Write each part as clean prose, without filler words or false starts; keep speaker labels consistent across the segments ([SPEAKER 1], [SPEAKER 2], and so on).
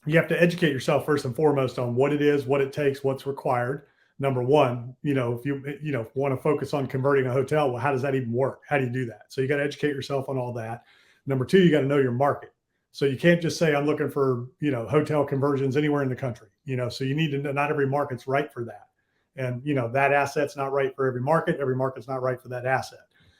[SPEAKER 1] you have to educate yourself first and foremost on what it is, what it takes, what's required. Number one, if you want to focus on converting a hotel, well, how does that even work? How do you do that? So you got to educate yourself on all that. Number two, you got to know your market. So you can't just say I'm looking for hotel conversions anywhere in the country. So you need to know not every market's right for that, and that asset's not right for every market. Every market's not right for that asset.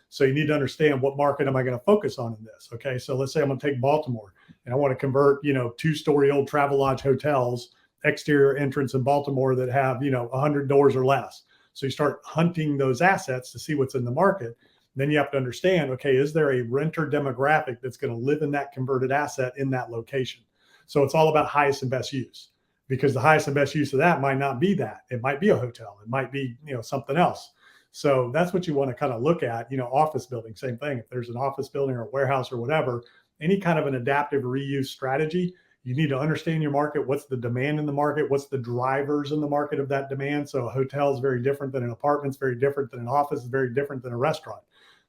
[SPEAKER 1] So you need to understand what market am I going to focus on in this. Okay, so let's say I'm going to take Baltimore and I want to convert 2-story old Travelodge hotels, exterior entrance in Baltimore that have 100 doors or less. So you start hunting those assets to see what's in the market. Then you have to understand, okay, is there a renter demographic that's going to live in that converted asset in that location? So it's all about highest and best use, because the highest and best use of that might not be that. It might be a hotel. It might be something else. So that's what you want to kind of look at. Office building, same thing. If there's an office building or a warehouse or whatever, any kind of an adaptive reuse strategy, you need to understand your market. What's the demand in the market? What's the drivers in the market of that demand? So a hotel is very different than an apartment, is very different than an office, is very different than a restaurant.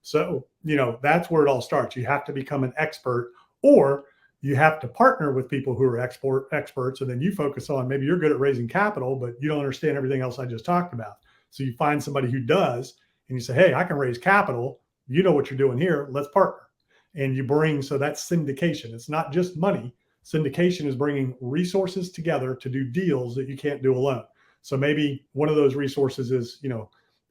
[SPEAKER 1] So, that's where it all starts. You have to become an expert, or you have to partner with people who are experts. And then you focus on, maybe you're good at raising capital, but you don't understand everything else I just talked about. So you find somebody who does, and you say, hey, I can raise capital. You know what you're doing here. Let's partner. And you bring, so that's syndication. It's not just money. Syndication is bringing resources together to do deals that you can't do alone. So maybe one of those resources is,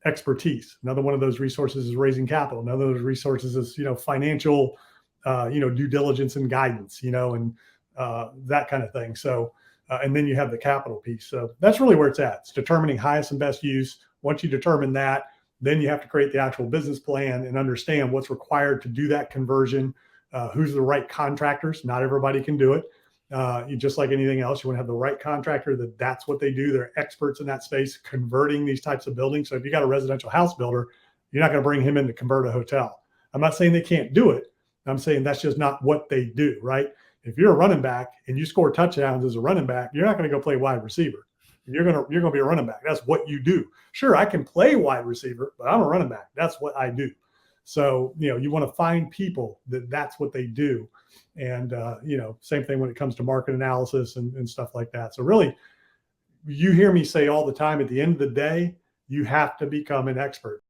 [SPEAKER 1] expertise. Another one of those resources is raising capital. Another of those resources is, financial, due diligence and guidance, and that kind of thing. So, and then you have the capital piece. So that's really where it's at. It's determining highest and best use. Once you determine that, then you have to create the actual business plan and understand what's required to do that conversion. Who's the right contractors? Not everybody can do it. Just like anything else, you want to have the right contractor that's what they do. They're experts in that space, converting these types of buildings. So if you got a residential house builder, you're not going to bring him in to convert a hotel. I'm not saying they can't do it. I'm saying that's just not what they do, right? If you're a running back and you score touchdowns as a running back, you're not going to go play wide receiver. You're going to be a running back. That's what you do. Sure, I can play wide receiver, but I'm a running back. That's what I do. So, you want to find people that's what they do. And, same thing when it comes to market analysis and stuff like that. So really, you hear me say all the time, at the end of the day, you have to become an expert.